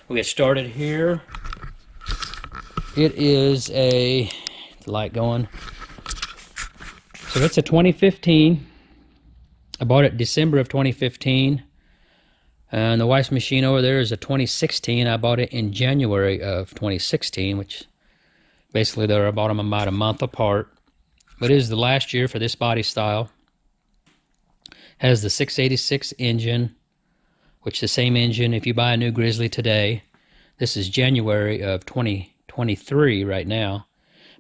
We get started here. It is a light going. So it's a 2015. I bought it December of 2015. And the wife's machine over there is a 2016. I bought it in January of 2016, which basically I bought them about a month apart. But it is the last year for this body style. Has the 686 engine, which is the same engine if you buy a new Grizzly today. This is January of 2023 right now.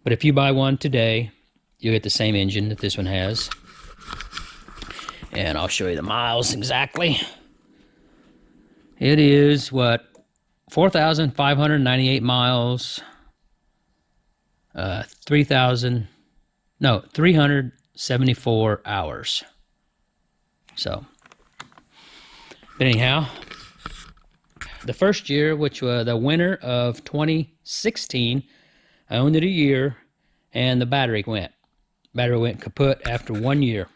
But if you buy one today, you'll get the same engine that this one has. And I'll show you the miles exactly. It is, what, 4,598 miles, 374 hours. So, but anyhow, the first year, which was the winter of 2016, I owned it a year, and the battery went. Battery went kaput after 1 year.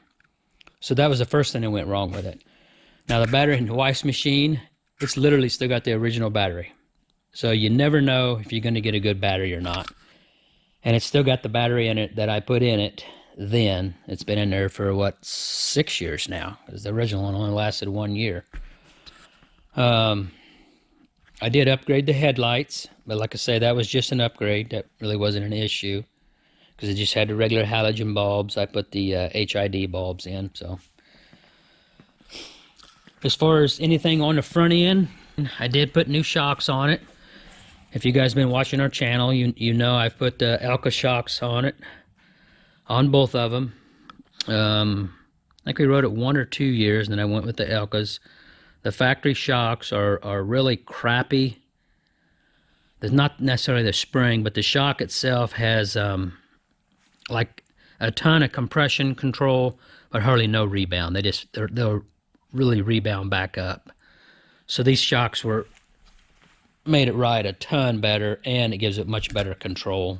So that was the first thing that went wrong with it. Now the battery in the wife's machine, it's literally still got the original battery. So you never know if you're going to get a good battery or not. And it's still got the battery in it that I put in it then. It's been in there for, what, 6 years now, because the original one only lasted 1 year. I did upgrade the headlights, but like I say, that was just an upgrade. That really wasn't an issue, because it just had the regular halogen bulbs. I put the HID bulbs in. So as far as anything on the front end, I did put new shocks on it. If you guys been watching our channel, you know I've put the Elka shocks on it, on both of them. I think we rode it 1 or 2 years, and then I went with the Elkas. The factory shocks are really crappy. There's not necessarily the spring, but the shock itself has like a ton of compression control, but hardly no rebound. They'll really rebound back up. So these shocks made it ride a ton better, and it gives it much better control.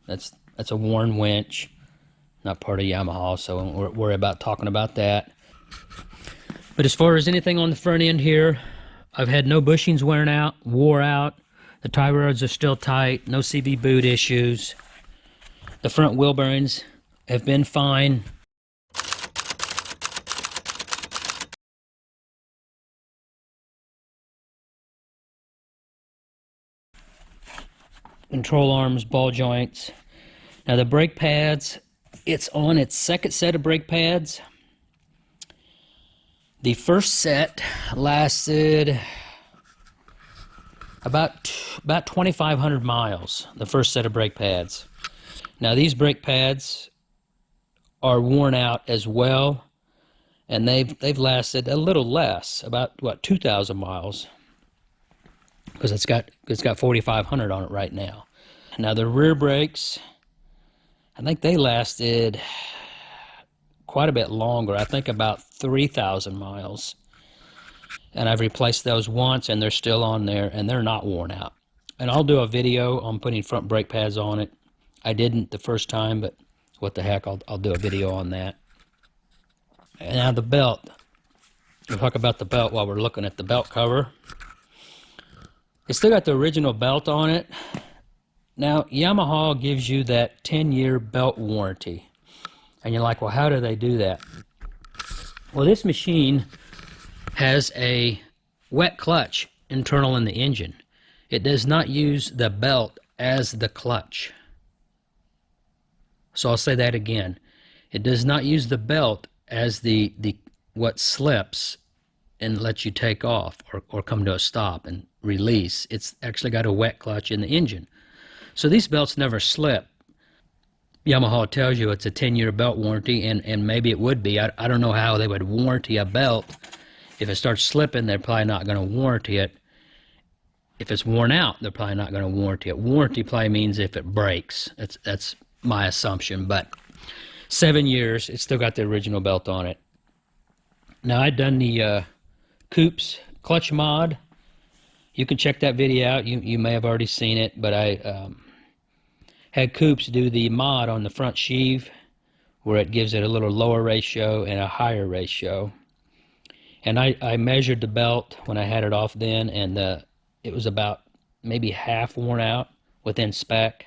That's a Warn winch, not part of Yamaha, so I won't worry about talking about that. But as far as anything on the front end here, I've had no bushings wore out. The tie rods are still tight, no CV boot issues. The front wheel bearings have been fine. Control arms, ball joints. Now the brake pads, it's on its second set of brake pads. The first set lasted about 2,500 miles, the first set of brake pads. Now these brake pads are worn out as well, and they've lasted a little less, about, what, 2,000 miles, because it's got 4,500 on it right now. Now the rear brakes, I think they lasted quite a bit longer. I think about 3,000 miles. And I've replaced those once, and they're still on there, and they're not worn out. And I'll do a video on putting front brake pads on it. I didn't the first time, but what the heck, I'll do a video on that. And now the belt. We'll talk about the belt while we're looking at the belt cover. It's still got the original belt on it. Now, Yamaha gives you that 10-year belt warranty. And you're like, well, how do they do that? Well, this machine has a wet clutch internal in the engine. It does not use the belt as the clutch. So I'll say that again. It does not use the belt as the what slips and lets you take off or come to a stop and release. It's actually got a wet clutch in the engine. So these belts never slip. Yamaha tells you it's a 10-year belt warranty, and maybe it would be. I don't know how they would warranty a belt. If it starts slipping, they're probably not going to warranty it. If it's worn out, they're probably not going to warranty it. Warranty probably means if it breaks. That's my assumption. But 7 years, it's still got the original belt on it. Now, I've done the Coops clutch mod. You can check that video out. You may have already seen it, but I had Coops do the mod on the front sheave, where it gives it a little lower ratio and a higher ratio. And I measured the belt when I had it off then, and it was about maybe half worn out within spec.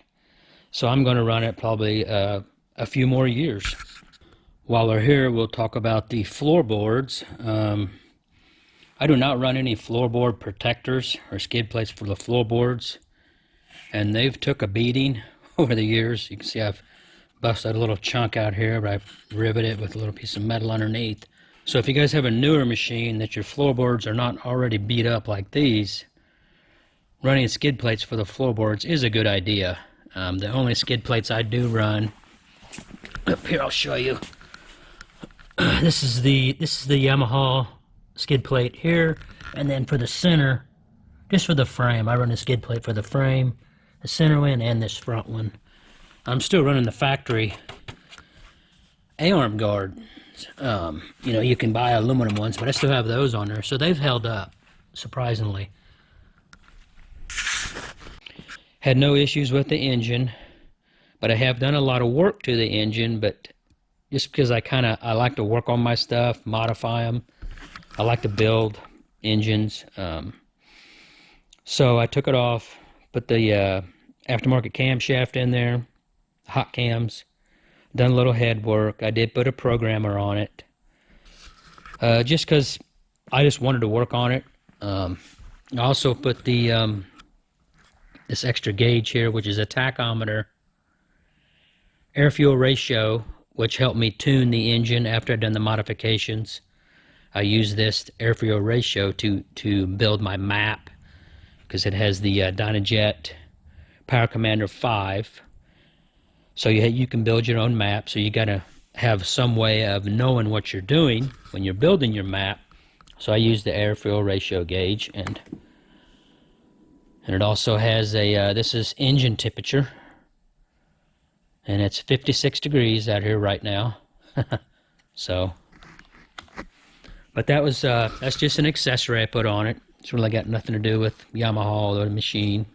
So I'm going to run it probably a few more years. While we're here, we'll talk about the floorboards. I do not run any floorboard protectors or skid plates for the floorboards, and they've took a beating over the years. You can see I've busted a little chunk out here, but I've riveted it with a little piece of metal underneath. So if you guys have a newer machine that your floorboards are not already beat up like these, running skid plates for the floorboards is a good idea. The only skid plates I do run, up here I'll show you. This is the Yamaha skid plate here, and then for the center, just for the frame, I run a skid plate for the frame, the center one, and this front one. I'm still running the factory A-arm guard. You know, you can buy aluminum ones, but I still have those on there, so they've held up, surprisingly. Had no issues with the engine, but I have done a lot of work to the engine, but just because I like to work on my stuff, modify them. I like to build engines. So I took it off, put the aftermarket camshaft in there, hot cams, done a little head work. I did put a programmer on it, just because I just wanted to work on it. I also put the this extra gauge here, which is a tachometer, air-fuel ratio, which helped me tune the engine after I'd done the modifications. I use this air-fuel ratio to build my map, because it has the Dynajet Power Commander 5. So you can build your own map, so you got to have some way of knowing what you're doing when you're building your map. So I use the air-fuel ratio gauge, and it also has a, this is engine temperature, and it's 56 degrees out here right now. So, but that's just an accessory I put on it. It's really got nothing to do with Yamaha or the machine.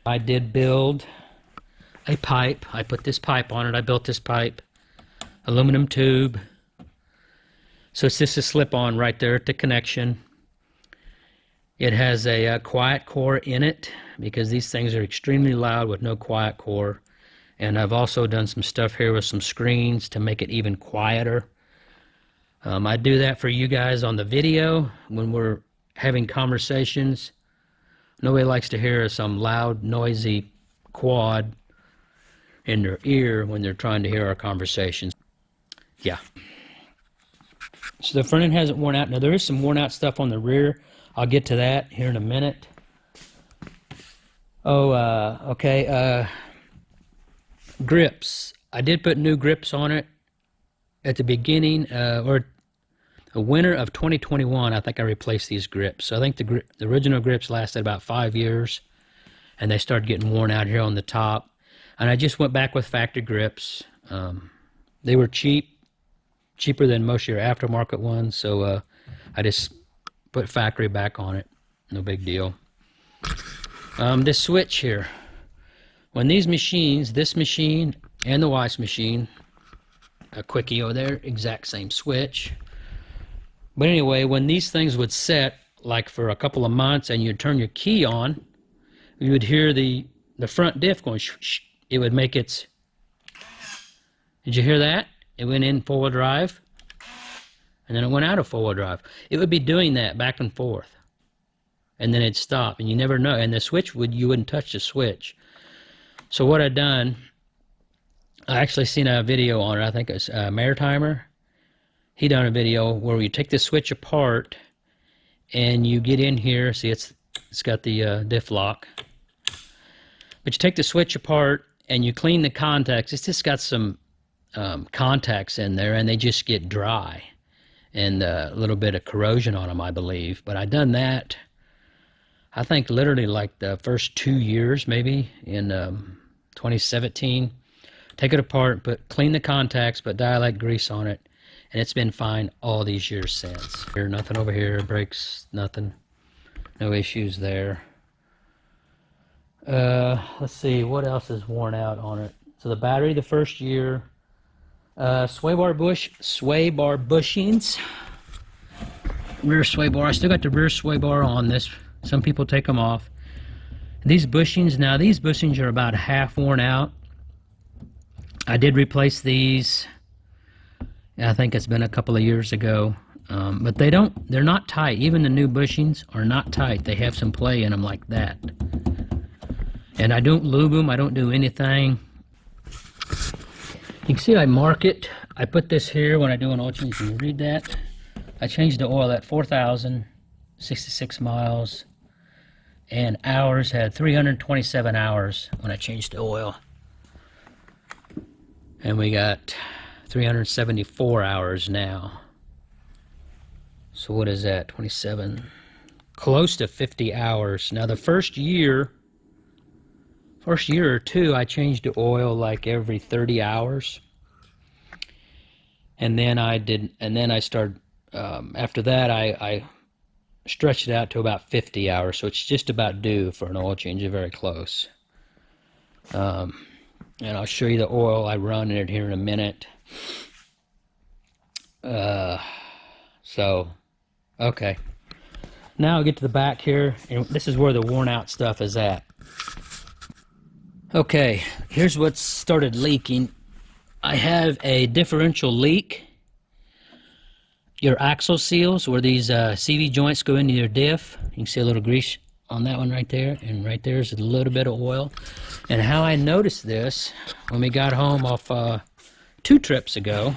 I did build a pipe. I put this pipe on it. I built this pipe, aluminum tube. So it's just a slip-on right there at the connection. It has a quiet core in it, because these things are extremely loud with no quiet core. And I've also done some stuff here with some screens to make it even quieter. I do that for you guys on the video when we're having conversations. Nobody likes to hear some loud, noisy quad in their ear when they're trying to hear our conversations. Yeah. So the front end hasn't worn out. Now there is some worn out stuff on the rear. I'll get to that here in a minute. Oh, okay. Grips. I did put new grips on it at the beginning, or the winter of 2021. I think I replaced these grips. So I think the original grips lasted about 5 years, and they started getting worn out here on the top. And I just went back with factory grips. They were cheaper than most of your aftermarket ones, so I just put factory back on it. No big deal. This switch here. When these machines, this machine and the Weiss machine, a quickie over there, exact same switch. But anyway, when these things would set, like for a couple of months, and you'd turn your key on, you would hear the front diff going shh, shh. It would make its... Did you hear that? It went in four-wheel drive, and then it went out of four-wheel drive. It would be doing that back and forth, and then it'd stop, and you never know. And the switch you wouldn't touch the switch. So what I'd done, I actually seen a video on it. I think it's Maritimer. He done a video where you take the switch apart, and you get in here. See, it's got the diff lock. But you take the switch apart and you clean the contacts. It's just got some contacts in there, and they just get dry, and a little bit of corrosion on them, I believe. But I done that, I think, literally like the first 2 years, maybe in 2017. Take it apart, clean the contacts, put dialect grease on it, and it's been fine all these years since. Here, nothing over here, brakes, nothing, no issues there. Let's see, what else is worn out on it? So the battery, the first year, sway bar bushings. rear sway bar. I still got the rear sway bar on this. Some people take them off. These bushings, now these bushings are about half worn out. I did replace these, I think it's been a couple of years ago. But they're not tight. Even the new bushings are not tight. They have some play in them like that. And I don't lube them. I don't do anything. You can see I mark it. I put this here when I do an oil change. Can you read that? I changed the oil at 4,066 miles. And hours had 327 hours when I changed the oil. And we got 374 hours now. So what is that? 27, close to 50 hours. Now the first year or two, I changed the oil like every 30 hours. And then I started, after that, I stretched it out to about 50 hours. So it's just about due for an oil change, very close. And I'll show you the oil I run in it here in a minute. Okay. Now I'll get to the back here, and this is where the worn out stuff is at. Okay, here's what started leaking. I have a differential leak. Your axle seals, where these CV joints go into your diff. You can see a little grease on that one right there, and right there's a little bit of oil. And how I noticed this, when we got home off 2 trips ago,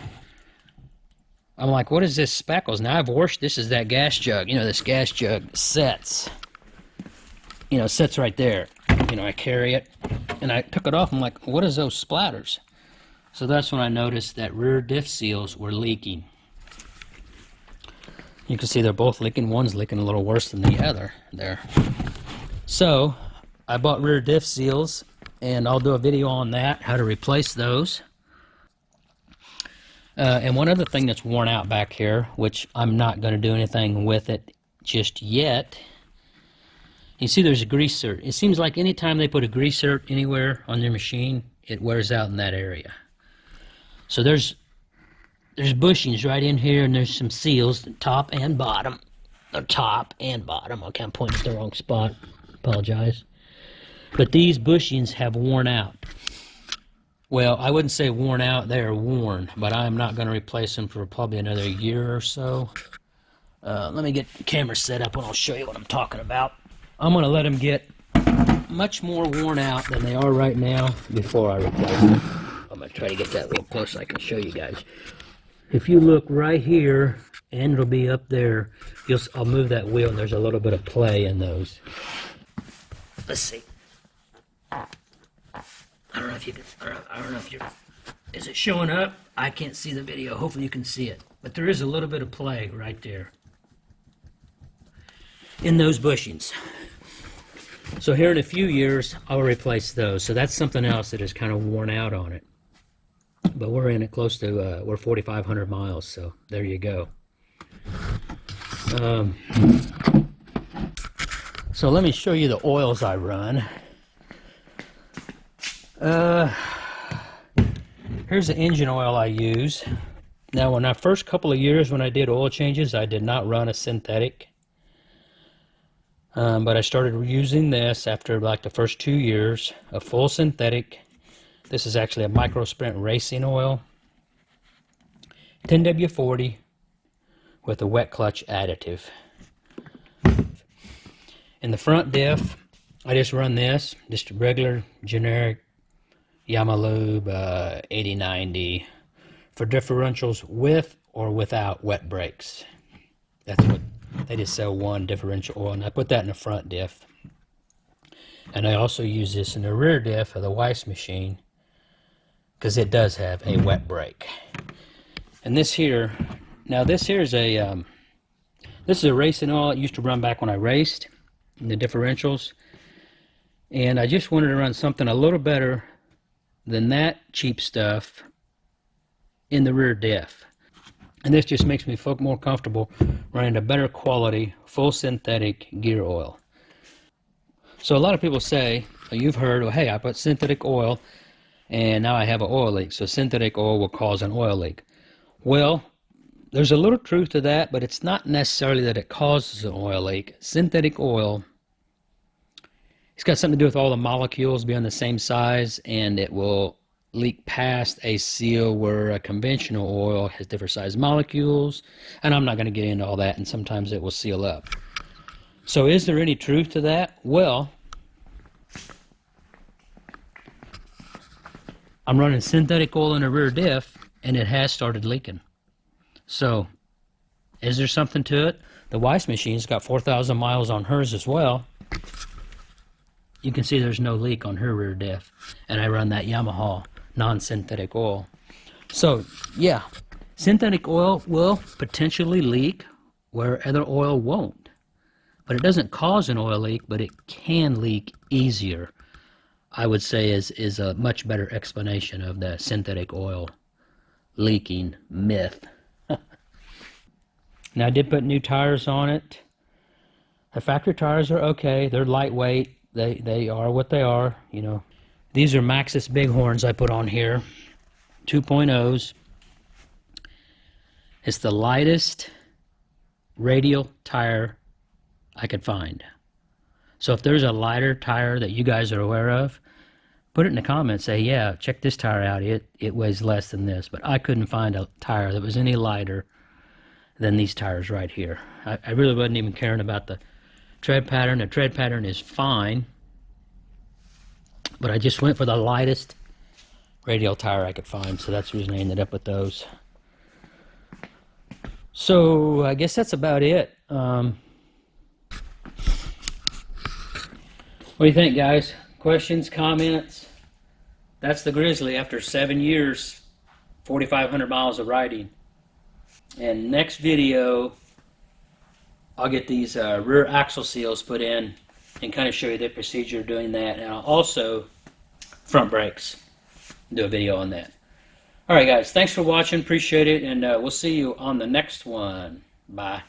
I'm like, what is this speckles? Now I've washed, this is that gas jug. You know, this gas jug sets. You know, sets right there. You know, I carry it, and I took it off. I'm like, what is those splatters? So that's when I noticed that rear diff seals were leaking. You can see they're both leaking. One's leaking a little worse than the other there. So I bought rear diff seals, and I'll do a video on that, how to replace those. And one other thing that's worn out back here, which I'm not going to do anything with it just yet. You see there's a grease cert. It seems like anytime they put a grease cert anywhere on their machine, it wears out in that area. So there's bushings right in here, and there's some seals, top and bottom. Or top and bottom. Okay, I'm pointing to the wrong spot. Apologize. But these bushings have worn out. Well, I wouldn't say worn out, they are worn, but I'm not going to replace them for probably another year or so. Let me get the camera set up and I'll show you what I'm talking about. I'm going to let them get much more worn out than they are right now before I replace them. I'm going to try to get that real close so I can show you guys. If you look right here, and it'll be up there, I'll move that wheel and there's a little bit of play in those. Let's see. I don't know if you can, I don't know if you're, is it showing up? I can't see the video. Hopefully you can see it. But there is a little bit of play right there in those bushings. So here in a few years, I'll replace those. So that's something else that is kind of worn out on it. But we're in it close to, we're 4,500 miles, so there you go. So let me show you the oils I run. Here's the engine oil I use. Now, when I first couple of years when I did oil changes, I did not run a synthetic. But I started using this after like the first 2 years, a full synthetic. This is actually a Micro Sprint racing oil. 10W40 with a wet clutch additive. In the front diff, I just run this, just a regular generic Yamaha Lube 8090 for differentials with or without wet brakes. That's what they just sell, one differential oil, and I put that in the front diff. And I also use this in the rear diff of the Weiss machine because it does have a wet brake. And this here, now this here is a this is a racing oil. It used to run back when I raced in the differentials, and I just wanted to run something a little better than that cheap stuff in the rear diff. And this just makes me feel more comfortable running a better quality, full synthetic gear oil. So a lot of people say, you've heard, well, hey, I put synthetic oil and now I have an oil leak. So synthetic oil will cause an oil leak. Well, there's a little truth to that, but it's not necessarily that it causes an oil leak. Synthetic oil, it's got something to do with all the molecules being the same size, and it will leak past a seal where a conventional oil has different size molecules, and I'm not going to get into all that, and sometimes it will seal up. So is there any truth to that? Well, I'm running synthetic oil in a rear diff, and it has started leaking. So, is there something to it? The Weiss machine's got 4,000 miles on hers as well. You can see there's no leak on her rear diff, and I run that Yamaha non-synthetic oil. So, yeah, synthetic oil will potentially leak where other oil won't. But it doesn't cause an oil leak, but it can leak easier, I would say is a much better explanation of the synthetic oil leaking myth. Now, I did put new tires on it. The factory tires are okay. They're lightweight. They are what they are, you know. These are Maxxis Bighorns I put on here, 2.0s. It's the lightest radial tire I could find. So if there's a lighter tire that you guys are aware of, put it in the comments. Say, yeah, check this tire out. It weighs less than this. But I couldn't find a tire that was any lighter than these tires right here. I really wasn't even caring about the tread pattern. The tread pattern is fine, but I just went for the lightest radial tire I could find, so that's the reason I ended up with those. So I guess that's about it. What do you think, guys? Questions, comments? That's the Grizzly after 7 years, 4,500 miles of riding. And next video, I'll get these rear axle seals put in and kind of show you the procedure of doing that. And I'll also front brakes, do a video on that. All right, guys, thanks for watching. Appreciate it, and we'll see you on the next one. Bye.